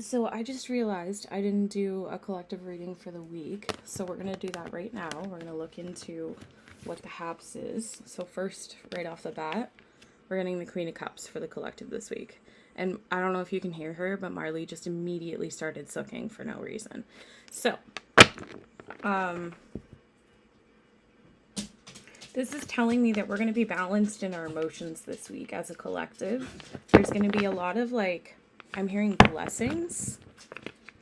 So I just realized I didn't do a collective reading for the week. So we're going to do that right now. We're going to look into what the haps is. So first, right off the bat, we're getting the Queen of Cups for the collective this week. And I don't know if you can hear her, but Marley just immediately started sucking for no reason. So, this is telling me that we're going to be balanced in our emotions this week as a collective. There's going to be a lot of I'm hearing blessings.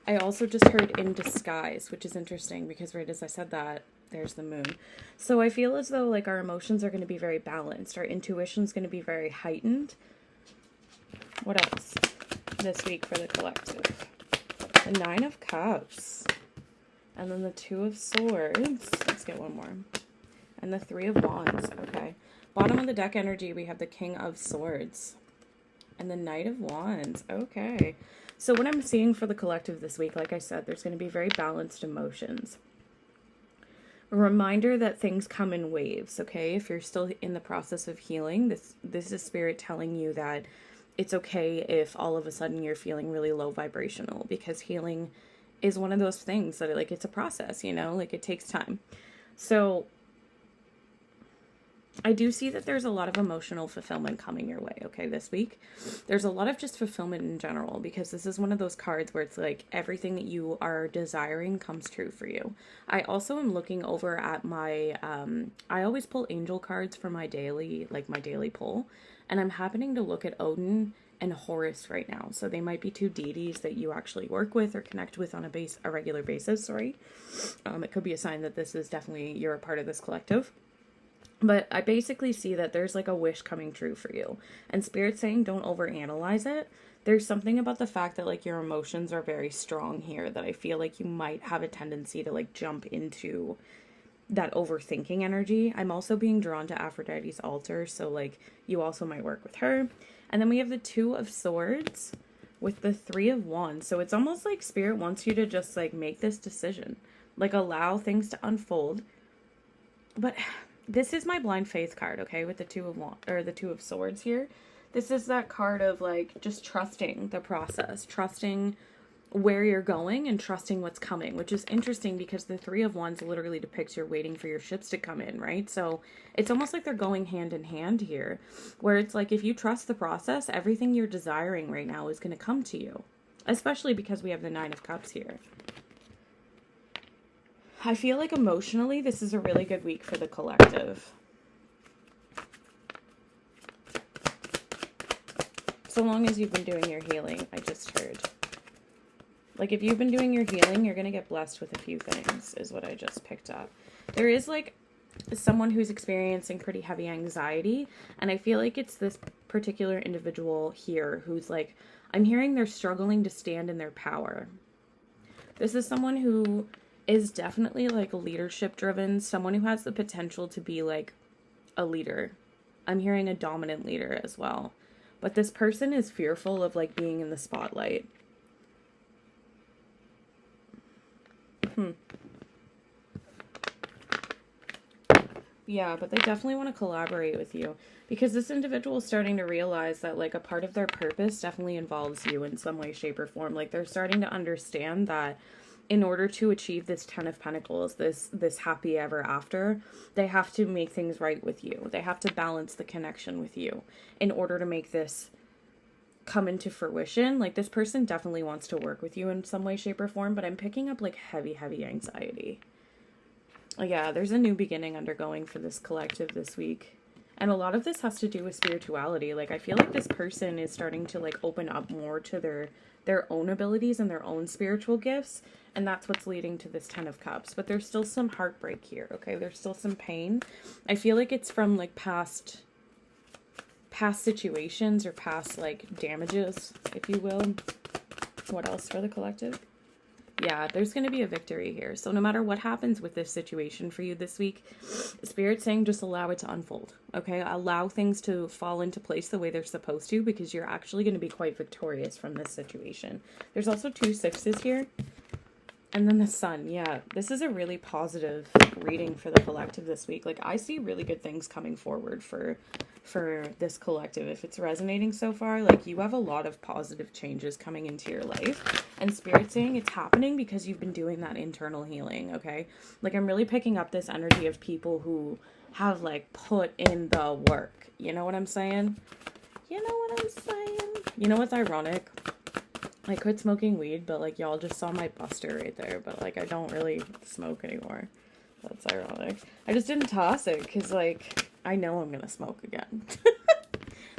I also just heard in disguise, which is interesting because right as I said that, there's the moon. So I feel as though our emotions are going to be very balanced. Our intuition's going to be very heightened. What else this week for the collective? The Nine of Cups. And then the Two of Swords. Let's get one more. And the Three of Wands. Okay. Bottom of the deck energy, we have the King of Swords. And the Knight of Wands. Okay. So what I'm seeing for the collective this week, like I said, there's going to be very balanced emotions. A reminder that things come in waves, okay? If you're still in the process of healing, this is Spirit telling you that it's okay if all of a sudden you're feeling really low vibrational, because healing is one of those things that it's a process, it takes time. So I do see that there's a lot of emotional fulfillment coming your way, okay, this week. There's a lot of just fulfillment in general, because this is one of those cards where it's everything that you are desiring comes true for you. I also am looking over at my, I always pull angel cards for my daily, my daily pull, and I'm happening to look at Odin and Horus right now. So they might be two deities that you actually work with or connect with on a regular basis, sorry. It could be a sign that this is definitely, you're a part of this collective. But I basically see that there's a wish coming true for you. And Spirit's saying don't overanalyze it. There's something about the fact that your emotions are very strong here that I feel you might have a tendency to jump into that overthinking energy. I'm also being drawn to Aphrodite's altar, so you also might work with her. And then we have the Two of Swords with the Three of Wands. So it's almost like Spirit wants you to just make this decision. Allow things to unfold. But this is my blind faith card, okay, with the Two of Swords here. This is that card of just trusting the process, trusting where you're going and trusting what's coming, which is interesting because the Three of Wands literally depicts you're waiting for your ships to come in, right? So it's almost like they're going hand in hand here, where it's if you trust the process, everything you're desiring right now is going to come to you, especially because we have the Nine of Cups here. I feel emotionally, this is a really good week for the collective. So long as you've been doing your healing, I just heard. If you've been doing your healing, you're going to get blessed with a few things, is what I just picked up. There is, someone who's experiencing pretty heavy anxiety, and I feel it's this particular individual here who's I'm hearing they're struggling to stand in their power. This is someone who is definitely leadership driven, someone who has the potential to be a leader. I'm hearing a dominant leader as well. But this person is fearful of being in the spotlight. Yeah, but they definitely want to collaborate with you, because this individual is starting to realize that a part of their purpose definitely involves you in some way, shape, or form. They're starting to understand that in order to achieve this Ten of Pentacles, this happy ever after, they have to make things right with you. They have to balance the connection with you in order to make this come into fruition. This person definitely wants to work with you in some way, shape, or form, but I'm picking up heavy anxiety. Yeah, there's a new beginning undergoing for this collective this week. And a lot of this has to do with spirituality. I feel this person is starting to open up more to their own abilities and their own spiritual gifts. And that's what's leading to this Ten of Cups. But there's still some heartbreak here, okay? There's still some pain. I feel it's from past situations or past damages, if you will. What else for the collective? Yeah, there's going to be a victory here. So no matter what happens with this situation for you this week, Spirit's saying just allow it to unfold, okay? Allow things to fall into place the way they're supposed to, because you're actually going to be quite victorious from this situation. There's also 2 sixes here. And then the Sun. Yeah, this is a really positive reading for the collective this week. I see really good things coming forward for for this collective. If it's resonating so far, like you have a lot of positive changes coming into your life, and Spirit's saying it's happening because you've been doing that internal healing, okay? Like I'm really picking up this energy of people who have like put in the work. You know what I'm saying? You know what I'm saying? You know what's ironic? I quit smoking weed, but like y'all just saw my buster right there, but like I don't really smoke anymore. That's ironic. I just didn't toss it because like I know I'm gonna smoke again.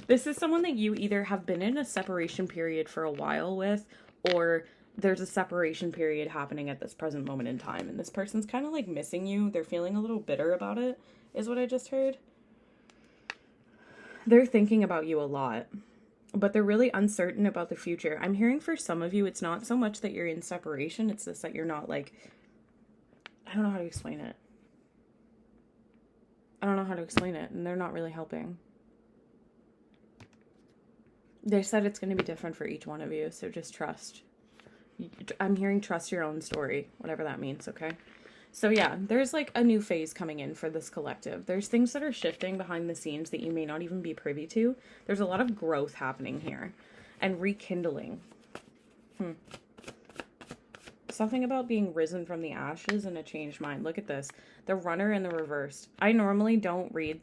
This is someone that you either have been in a separation period for a while with, or there's a separation period happening at this present moment in time, and this person's kind of like missing you. They're feeling a little bitter about it, is what I just heard. They're thinking about you a lot, but they're really uncertain about the future. I'm hearing for some of you, it's not so much that you're in separation, it's just that you're not like, I don't know how to explain it. And they're not really helping. They said it's going to be different for each one of you, so just trust. I'm hearing trust your own story, whatever that means, okay? So yeah, there's like a new phase coming in for this collective. There's things that are shifting behind the scenes that you may not even be privy to. There's a lot of growth happening here and rekindling. Something about being risen from the ashes and a changed mind. Look at this. The runner in the reversed. I normally don't read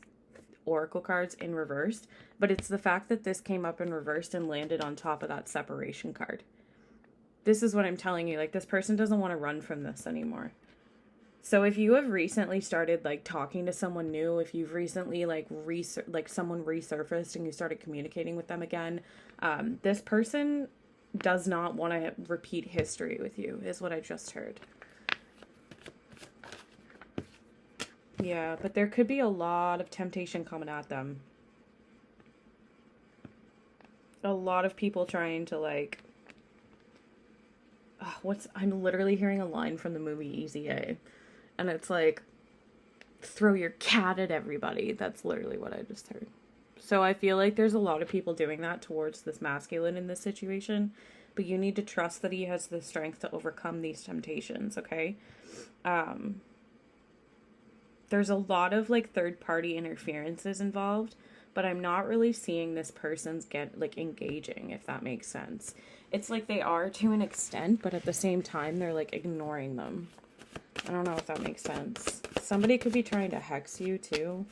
oracle cards in reversed, but it's the fact that this came up in reversed and landed on top of that separation card. This is what I'm telling you. Like, this person doesn't want to run from this anymore. So if you have recently started like talking to someone new, if you've recently like someone resurfaced and you started communicating with them again, this person does not want to repeat history with you, is what I just heard. Yeah, but there could be a lot of temptation coming at them. A lot of people trying to like, I'm literally hearing a line from the movie Easy A. And it's like, throw your cat at everybody. That's literally what I just heard. So I feel like there's a lot of people doing that towards this masculine in this situation. But you need to trust that he has the strength to overcome these temptations, okay? There's a lot of like third-party interferences involved. But I'm not really seeing this person's get like engaging, if that makes sense. It's like they are to an extent, but at the same time, they're like ignoring them. I don't know if that makes sense. Somebody could be trying to hex you too.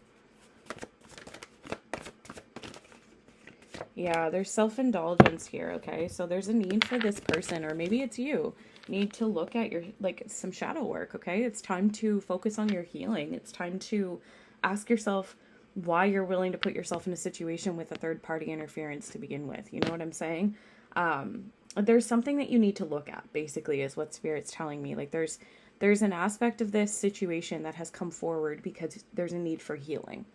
Yeah, there's self-indulgence here, okay? So there's a need for this person, or maybe it's you, need to look at your, like, some shadow work, okay? It's time to focus on your healing. It's time to ask yourself why you're willing to put yourself in a situation with a third-party interference to begin with. You know what I'm saying? There's something that you need to look at, basically, is what Spirit's telling me. Like, there's an aspect of this situation that has come forward because there's a need for healing,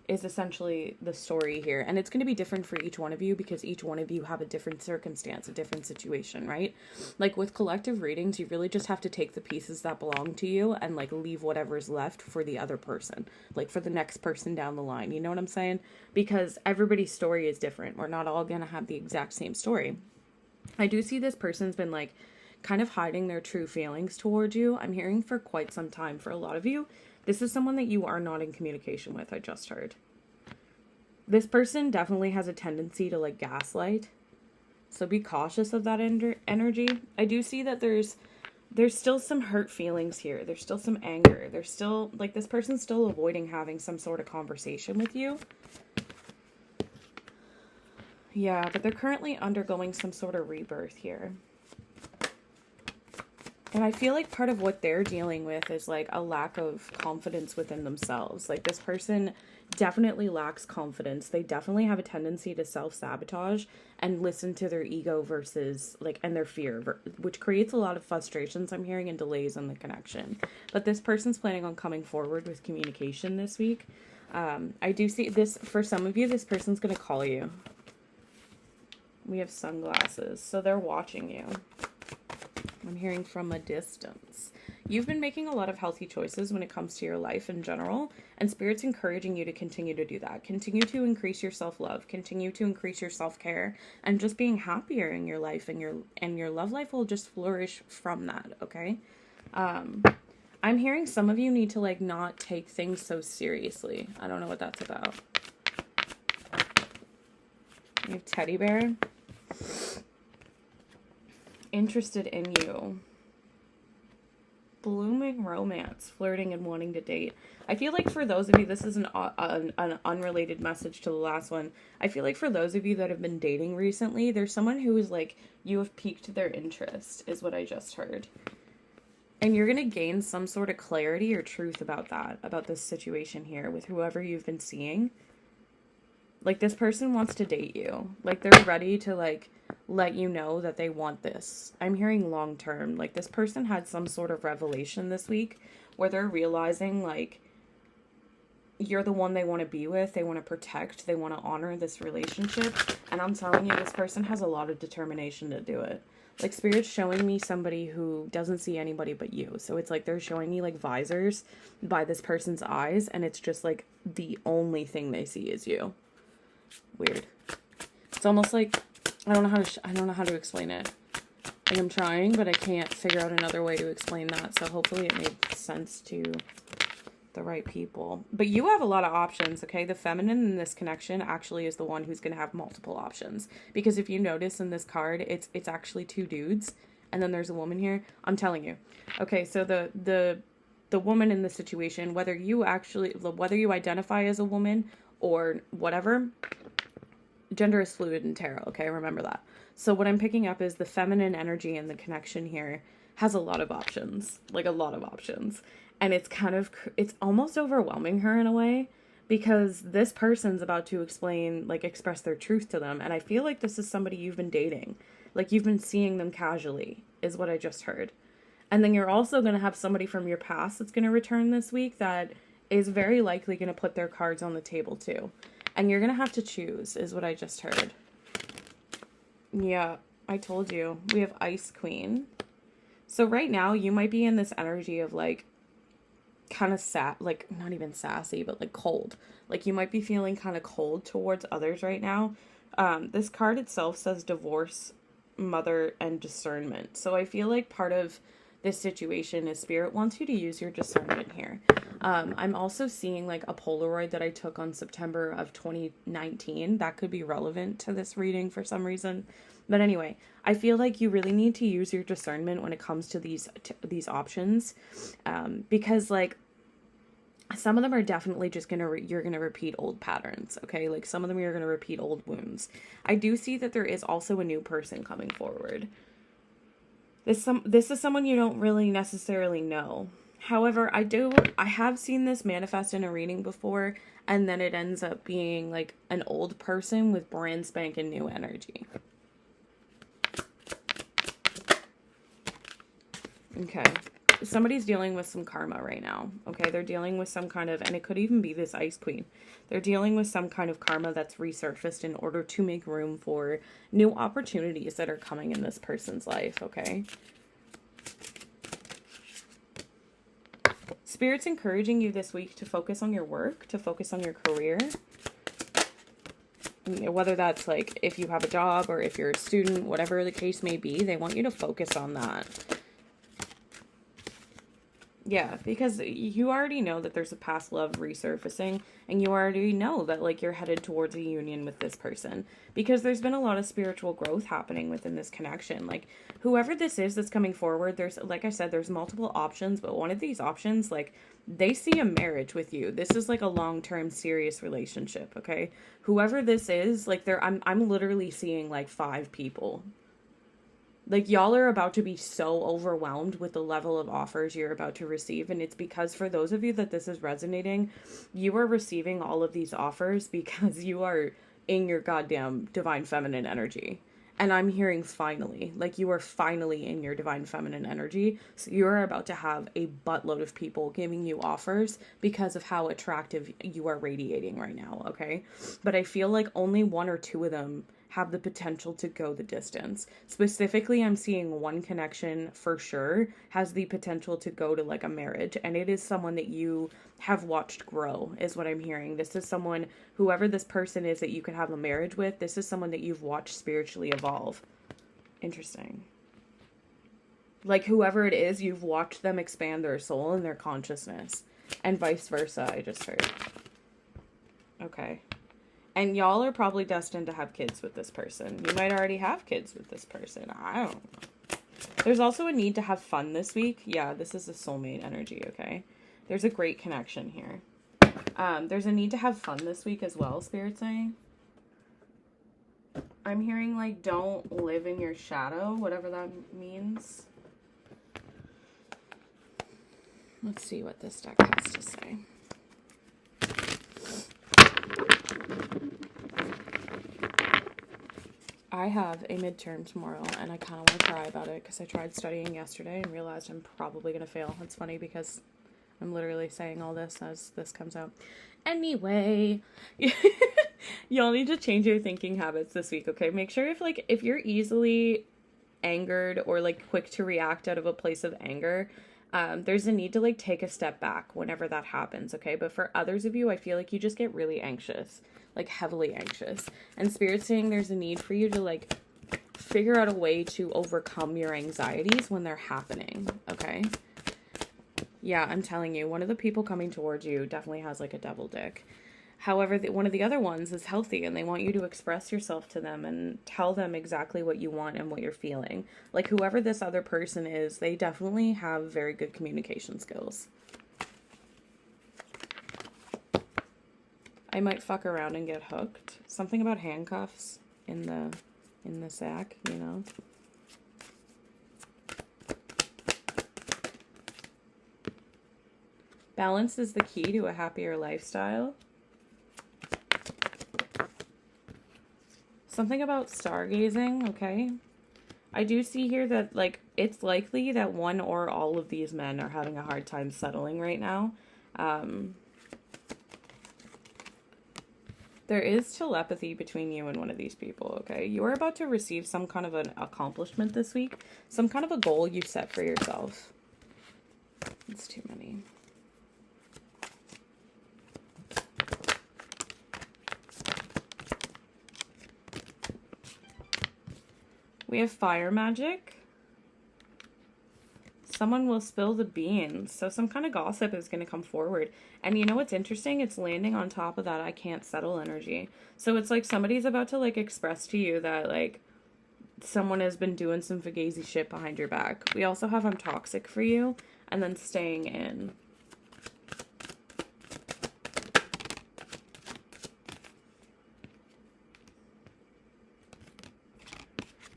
is essentially the story here. And it's going to be different for each one of you because each one of you have a different circumstance, a different situation, right? Like with collective readings, you really just have to take the pieces that belong to you and like leave whatever's left for the other person, like for the next person down the line. You know what I'm saying? Because everybody's story is different. We're not all going to have the exact same story. I do see this person's been like kind of hiding their true feelings towards you. I'm hearing for quite some time for a lot of you. This is someone that you are not in communication with, I just heard. This person definitely has a tendency to like gaslight. So be cautious of that energy. I do see that there's still some hurt feelings here. There's still some anger. There's still, like, this person's still avoiding having some sort of conversation with you. Yeah, but they're currently undergoing some sort of rebirth here. And I feel like part of what they're dealing with is like a lack of confidence within themselves. Like this person definitely lacks confidence. They definitely have a tendency to self-sabotage and listen to their ego versus like, and their fear, which creates a lot of frustrations I'm hearing and delays in the connection. But this person's planning on coming forward with communication this week. I do see this for some of you, this person's going to call you. We have sunglasses, so they're watching you. I'm hearing from a distance. You've been making a lot of healthy choices when it comes to your life in general, and Spirit's encouraging you to continue to do that. Continue to increase your self-love, continue to increase your self-care, and just being happier in your life, and your love life will just flourish from that, okay? I'm hearing some of you need to like not take things so seriously. I don't know what that's about. You have teddy bear. Interested in you. Blooming romance, flirting and wanting to date. I feel like for those of you, this is an unrelated message to the last one. I feel like for those of you that have been dating recently, there's someone who is like, you have piqued their interest, is what I just heard. And you're going to gain some sort of clarity or truth about that, about this situation here with whoever you've been seeing. Like, this person wants to date you. Like, they're ready to, like, let you know that they want this. I'm hearing long term. Like, this person had some sort of revelation this week where they're realizing, like, you're the one they want to be with. They want to protect. They want to honor this relationship. And I'm telling you, this person has a lot of determination to do it. Like, Spirit's showing me somebody who doesn't see anybody but you. So it's like they're showing me, like, visors by this person's eyes. And it's just, like, the only thing they see is you. Weird. It's almost like I don't know how to explain it. Like, I'm trying, but I can't figure out another way to explain that. So hopefully it made sense to the right people. But you have a lot of options, okay? The feminine in this connection actually is the one who's going to have multiple options. Because if you notice in this card, it's actually two dudes, and then there's a woman here. I'm telling you. Okay, so the woman in the situation, whether you identify as a woman or whatever, gender is fluid in tarot, okay? Remember that. So what I'm picking up is the feminine energy in the connection here has a lot of options. Like, a lot of options. And it's almost overwhelming her in a way, because this person's about to express their truth to them. And I feel like this is somebody you've been dating. Like, you've been seeing them casually, is what I just heard. And then you're also going to have somebody from your past that's going to return this week that is very likely going to put their cards on the table too. And you're going to have to choose, is what I just heard. Yeah, I told you. We have Ice Queen. So right now, you might be in this energy of, like, kind of not even sassy, but, like, cold. Like, you might be feeling kind of cold towards others right now. This card itself says divorce, mother, and discernment. So I feel like part of this situation is Spirit wants you to use your discernment here. I'm also seeing, like, a Polaroid that I took on September of 2019. That could be relevant to this reading for some reason. But anyway, I feel like you really need to use your discernment when it comes to these options. Because, like, some of them are definitely just you're gonna repeat old patterns, okay? Like, some of them you're gonna repeat old wounds. I do see that there is also a new person coming forward. This is someone you don't really necessarily know. However, I have seen this manifest in a reading before, and then it ends up being, like, an old person with brand spanking new energy. Okay. Somebody's dealing with some karma right now. Okay, they're dealing with some kind of, and it could even be this Ice Queen. They're dealing with some kind of karma that's resurfaced in order to make room for new opportunities that are coming in this person's life, okay? Spirit's encouraging you this week to focus on your work, to focus on your career. Whether that's, like, if you have a job or if you're a student, whatever the case may be, they want you to focus on that. Yeah, because you already know that there's a past love resurfacing, and you already know that, like, you're headed towards a union with this person, because there's been a lot of spiritual growth happening within this connection. Like, whoever this is that's coming forward, there's, like I said, there's multiple options, but one of these options, like, they see a marriage with you. This is, like, a long-term serious relationship, okay? Whoever this is, like, I'm literally seeing, like, 5 people. Like, y'all are about to be so overwhelmed with the level of offers you're about to receive. And it's because, for those of you that this is resonating, you are receiving all of these offers because you are in your goddamn divine feminine energy. And I'm hearing finally, like, you are finally in your divine feminine energy. So you're about to have a buttload of people giving you offers because of how attractive you are radiating right now, okay? But I feel like only 1 or 2 of them have the potential to go the distance. Specifically, I'm seeing one connection for sure has the potential to go to, like, a marriage, and it is someone that you have watched grow, is what I'm hearing. This is someone, whoever this person is that you could have a marriage with, this is someone that you've watched spiritually evolve. Interesting. Like, whoever it is, you've watched them expand their soul and their consciousness, and vice versa, I just heard. Okay. And y'all are probably destined to have kids with this person. You might already have kids with this person. I don't know. There's also a need to have fun this week. Yeah, this is a soulmate energy, okay? There's a great connection here. There's a need to have fun this week as well, Spirit's saying. I'm hearing, like, don't live in your shadow, whatever that means. Let's see what this deck has to say. I have a midterm tomorrow, and I kind of want to cry about it because I tried studying yesterday and realized I'm probably going to fail. It's funny because I'm literally saying all this as this comes out. Anyway, y'all need to change your thinking habits this week, okay? Make sure if you're easily angered or, like, quick to react out of a place of anger, there's a need to, like, take a step back whenever that happens, okay? But for others of you, I feel like you just get really anxious. Like, heavily anxious. And Spirit's saying there's a need for you to, like, figure out a way to overcome your anxieties when they're happening, okay? Yeah, I'm telling you, one of the people coming towards you definitely has, like, a devil dick. However, one of the other ones is healthy, and they want you to express yourself to them and tell them exactly what you want and what you're feeling. Like, whoever this other person is, they definitely have very good communication skills. I might fuck around and get hooked. Something about handcuffs in the sack, you know? Balance is the key to a happier lifestyle. Something about stargazing, okay? I do see here that, like, it's likely that one or all of these men are having a hard time settling right now. There is telepathy between you and one of these people, okay? You are about to receive some kind of an accomplishment this week. Some kind of a goal you set for yourself. It's too many. We have fire magic. Someone will spill the beans. So some kind of gossip is going to come forward. And you know what's interesting? It's landing on top of that I can't settle energy. So it's like somebody's about to, like, express to you that, like, someone has been doing some fugazi shit behind your back. We also have I'm toxic for you. And then staying in.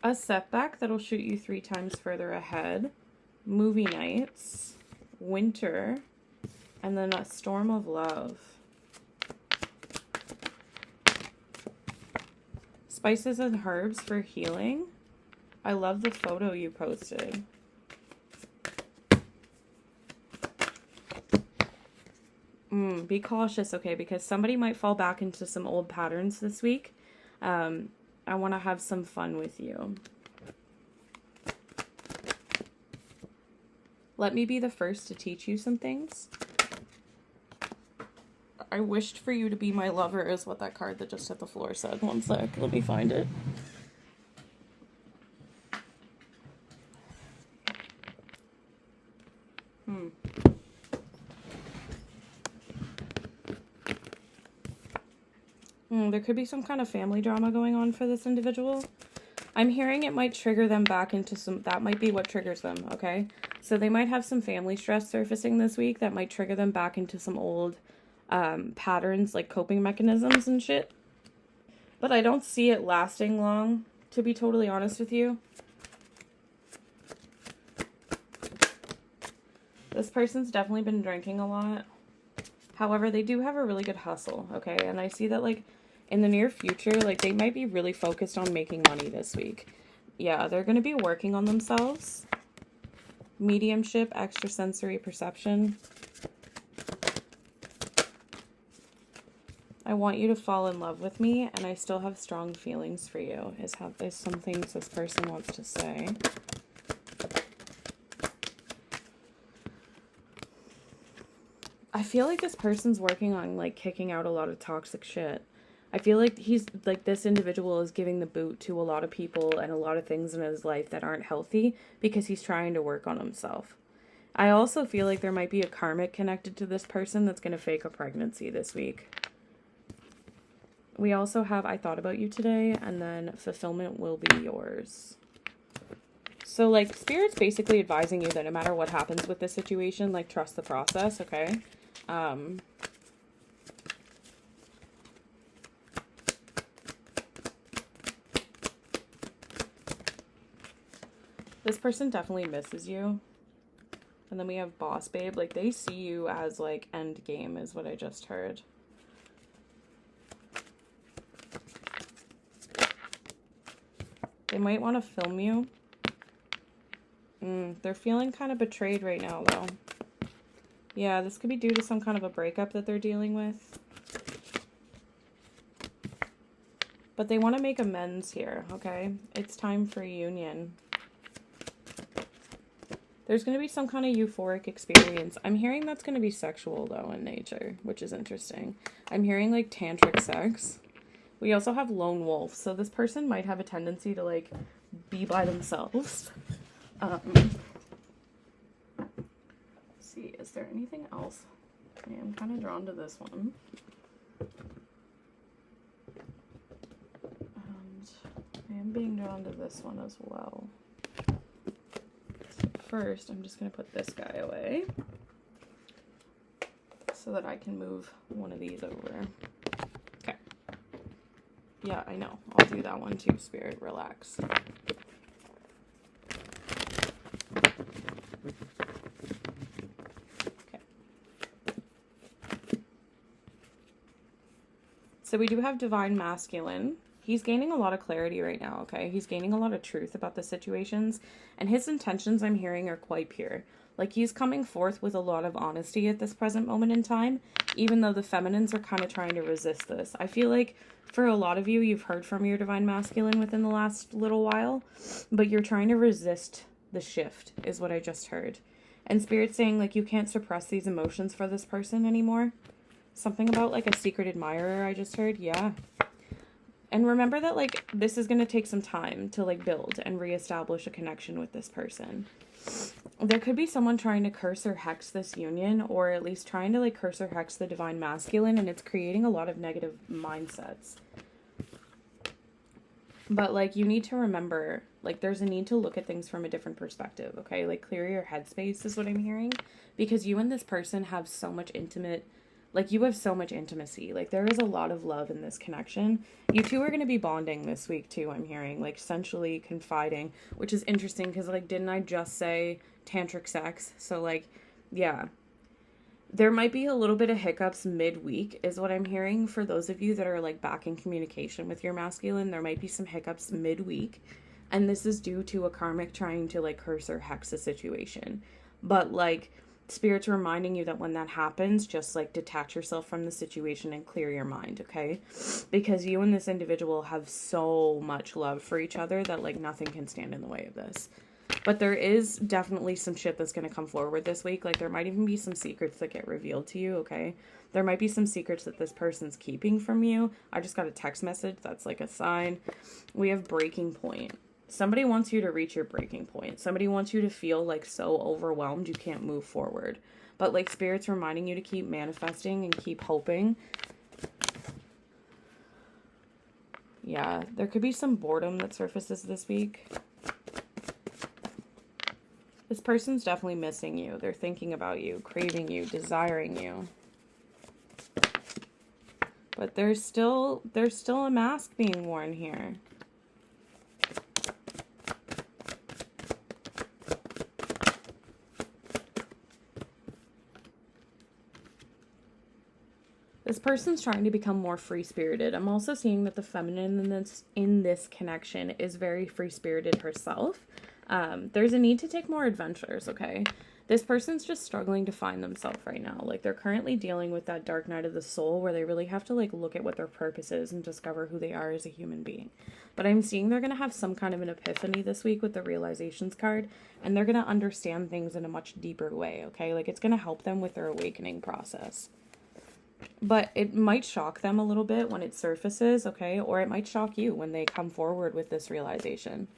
A setback that'll shoot you 3 times further ahead. Movie nights, winter, and then a storm of love. Spices and herbs for healing. I love the photo you posted. Be cautious, okay, because somebody might fall back into some old patterns this week. I want to have some fun with you. Let me be the first to teach you some things. I wished for you to be my lover is what that card that just hit the floor said. One sec, let me find it. There could be some kind of family drama going on for this individual. I'm hearing it might trigger them back into some... That might be what triggers them, okay? So they might have some family stress surfacing this week that might trigger them back into some old patterns, like coping mechanisms and shit. But I don't see it lasting long, to be totally honest with you. This person's definitely been drinking a lot. However, they do have a really good hustle, okay? And I see that, like, in the near future, like, they might be really focused on making money this week. Yeah, they're going to be working on themselves. Mediumship, extrasensory perception. I want you to fall in love with me, and I still have strong feelings for you, is some things this person wants to say. I feel like this person's working on, like, kicking out a lot of toxic shit. I feel like this individual is giving the boot to a lot of people and a lot of things in his life that aren't healthy because he's trying to work on himself. I also feel like there might be a karmic connected to this person that's going to fake a pregnancy this week. We also have I thought about you today, and then fulfillment will be yours. So, like, Spirit's basically advising you that no matter what happens with this situation, like, trust the process, okay? This person definitely misses you. And then we have Boss Babe. Like, they see you as, like, end game is what I just heard. They might want to film you. They're feeling kind of betrayed right now, though. Yeah, this could be due to some kind of a breakup that they're dealing with. But they want to make amends here, okay? It's time for a union. There's going to be some kind of euphoric experience. I'm hearing that's going to be sexual, though, in nature, which is interesting. I'm hearing, like, tantric sex. We also have lone wolf, so this person might have a tendency to, like, be by themselves. Let's see, is there anything else? Yeah, I'm kind of drawn to this one. And I am being drawn to this one as well. So first, I'm just going to put this guy away so that I can move one of these over. Okay. Yeah, I know. I'll do that one too, Spirit. Relax. So we do have Divine Masculine. He's gaining a lot of clarity right now, okay? He's gaining a lot of truth about the situations, and his intentions, I'm hearing, are quite pure. Like, he's coming forth with a lot of honesty at this present moment in time, even though the feminines are kind of trying to resist this. I feel like for a lot of you, you've heard from your Divine Masculine within the last little while, but you're trying to resist the shift, is what I just heard. And Spirit's saying, like, you can't suppress these emotions for this person anymore. Something about, like, a secret admirer I just heard. Yeah. And remember that, like, this is going to take some time to, like, build and reestablish a connection with this person. There could be someone trying to curse or hex this union, or at least trying to, like, curse or hex the Divine Masculine, and it's creating a lot of negative mindsets. But, like, you need to remember, like, there's a need to look at things from a different perspective, okay? Like, clear your headspace is what I'm hearing. Because you and this person have so much you have so much intimacy. Like, there is a lot of love in this connection. You two are going to be bonding this week, too, I'm hearing. Like, sensually confiding, which is interesting because, like, didn't I just say tantric sex? So, like, yeah. There might be a little bit of hiccups midweek is what I'm hearing. For those of you that are, like, back in communication with your masculine, there might be some hiccups midweek. And this is due to a karmic trying to, like, curse or hex a situation. But, like, Spirit's reminding you that when that happens, just, like, detach yourself from the situation and clear your mind, okay? Because you and this individual have so much love for each other that, like, nothing can stand in the way of this. But there is definitely some shit that's going to come forward this week. Like, there might even be some secrets that get revealed to you, okay? There might be some secrets that this person's keeping from you. I just got a text message. That's, like, a sign. We have breaking point. Somebody wants you to reach your breaking point. Somebody wants you to feel, like, so overwhelmed you can't move forward. But, like, Spirit's reminding you to keep manifesting and keep hoping. Yeah, there could be some boredom that surfaces this week. This person's definitely missing you. They're thinking about you, craving you, desiring you. But there's still a mask being worn here. This person's trying to become more free-spirited. I'm also seeing that the feminine in this connection is very free-spirited herself. There's a need to take more adventures, okay? This person's just struggling to find themselves right now. Like, they're currently dealing with that dark night of the soul where they really have to, like, look at what their purpose is and discover who they are as a human being. But I'm seeing they're going to have some kind of an epiphany this week with the realizations card, and they're going to understand things in a much deeper way, okay? Like, it's going to help them with their awakening process. But it might shock them a little bit when it surfaces, okay? Or it might shock you when they come forward with this realization.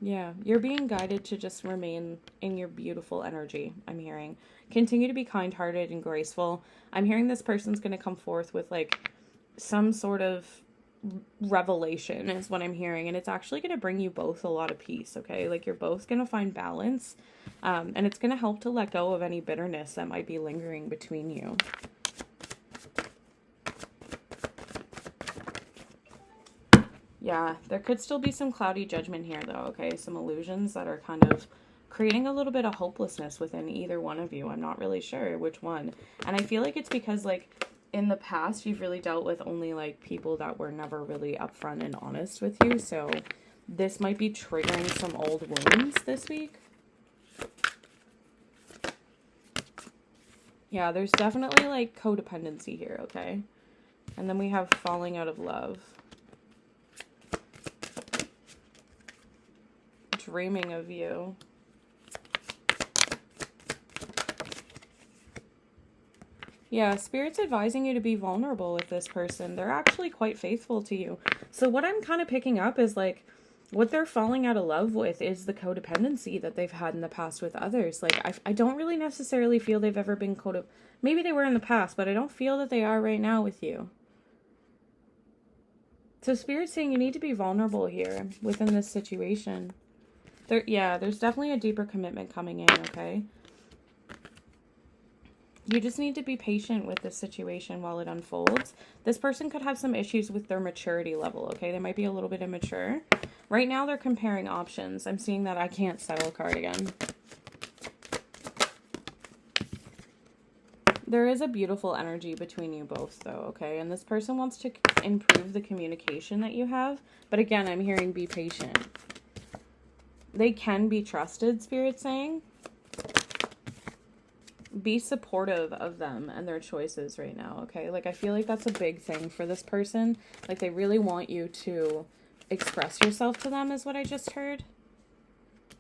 Yeah, you're being guided to just remain in your beautiful energy, I'm hearing. Continue to be kind-hearted and graceful. I'm hearing this person's going to come forth with like some sort of revelation is what I'm hearing, and it's actually going to bring you both a lot of peace, okay? Like you're both going to find balance, and it's going to help to let go of any bitterness that might be lingering between you. Yeah, there could still be some cloudy judgment here, though, okay? Some illusions that are kind of creating a little bit of hopelessness within either one of you. I'm not really sure which one. And I feel like it's because, like, in the past, you've really dealt with only, like, people that were never really upfront and honest with you. So this might be triggering some old wounds this week. Yeah, there's definitely, like, codependency here, okay? And then we have falling out of love. Dreaming of you. Yeah, Spirit's advising you to be vulnerable with this person. They're actually quite faithful to you. So what I'm kind of picking up is like what they're falling out of love with is the codependency that they've had in the past with others. Like I don't really necessarily feel they've ever been maybe they were in the past, but I don't feel that they are right now with you. So Spirit's saying you need to be vulnerable here within this situation. There's definitely a deeper commitment coming in, okay? You just need to be patient with this situation while it unfolds. This person could have some issues with their maturity level, okay? They might be a little bit immature. Right now, they're comparing options. I'm seeing that I can't settle card again. There is a beautiful energy between you both, though, okay? And this person wants to improve the communication that you have. But again, I'm hearing be patient. They can be trusted, Spirit's saying. Be supportive of them and their choices right now, okay? Like, I feel like that's a big thing for this person. Like, they really want you to express yourself to them is what I just heard.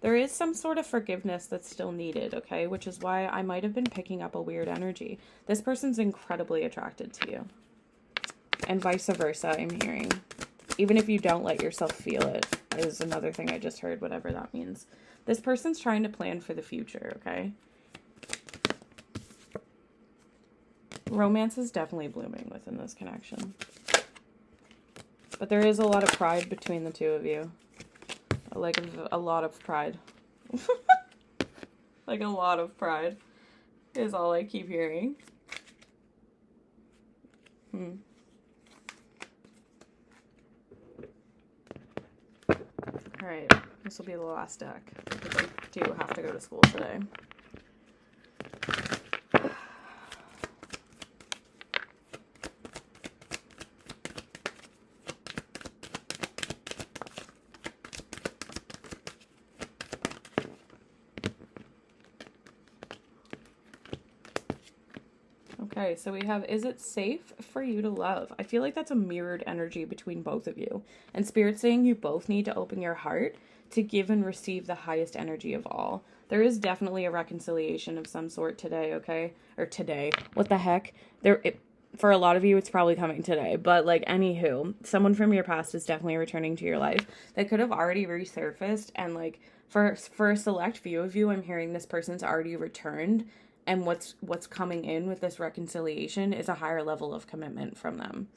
There is some sort of forgiveness that's still needed, okay? Which is why I might have been picking up a weird energy. This person's incredibly attracted to you. And vice versa, I'm hearing. Even if you don't let yourself feel it, is another thing I just heard, whatever that means. This person's trying to plan for the future, okay? Romance is definitely blooming within this connection. But there is a lot of pride between the two of you. Like a lot of pride. Like a lot of pride is all I keep hearing. Alright, this will be the last deck, because I do have to go to school today. Okay, so we have, is it safe for you to love? I feel like that's a mirrored energy between both of you. And Spirit's saying you both need to open your heart to give and receive the highest energy of all. There is definitely a reconciliation of some sort today, okay? Or today. What the heck? For a lot of you, it's probably coming today. But, like, anywho, someone from your past is definitely returning to your life. They could have already resurfaced. And, like, for a select few of you, I'm hearing this person's already returned. And what's coming in with this reconciliation is a higher level of commitment from them.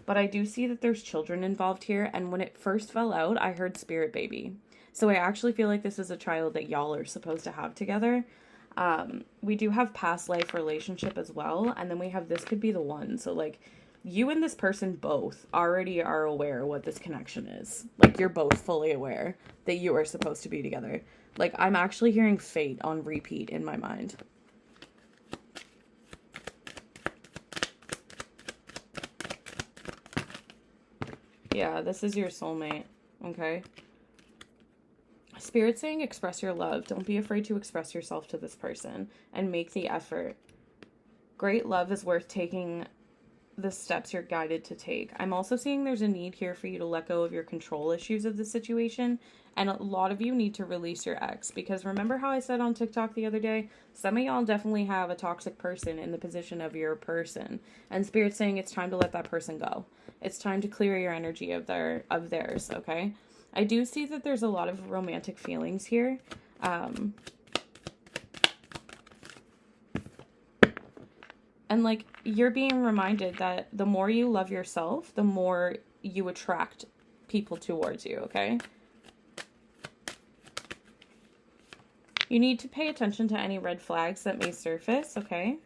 But I do see that there's children involved here. And when it first fell out, I heard spirit baby. So I actually feel like this is a child that y'all are supposed to have together. We do have past life relationship as well. And then we have this could be the one. So, like, you and this person both already are aware what this connection is. Like, you're both fully aware that you are supposed to be together. Like, I'm actually hearing fate on repeat in my mind. Yeah, this is your soulmate, okay? Spirit's saying express your love. Don't be afraid to express yourself to this person and make the effort. Great love is worth taking the steps you're guided to take. I'm also seeing there's a need here for you to let go of your control issues of the situation. And a lot of you need to release your ex. Because remember how I said on TikTok the other day? Some of y'all definitely have a toxic person in the position of your person. And Spirit's saying it's time to let that person go. It's time to clear your energy of theirs, okay? I do see that there's a lot of romantic feelings here. And like, you're being reminded that the more you love yourself, the more you attract people towards you, okay? You need to pay attention to any red flags that may surface, okay?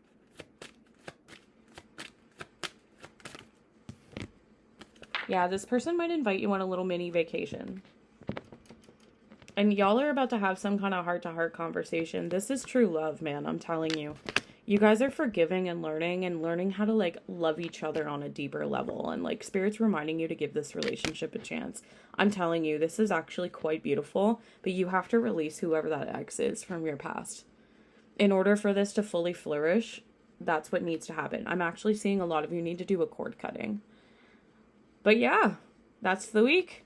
Yeah, this person might invite you on a little mini vacation. And y'all are about to have some kind of heart-to-heart conversation. This is true love, man. I'm telling you. You guys are forgiving and learning how to, like, love each other on a deeper level. And, like, Spirit's reminding you to give this relationship a chance. I'm telling you, this is actually quite beautiful. But you have to release whoever that ex is from your past. In order for this to fully flourish, that's what needs to happen. I'm actually seeing a lot of you need to do a cord cutting. But yeah, that's the week.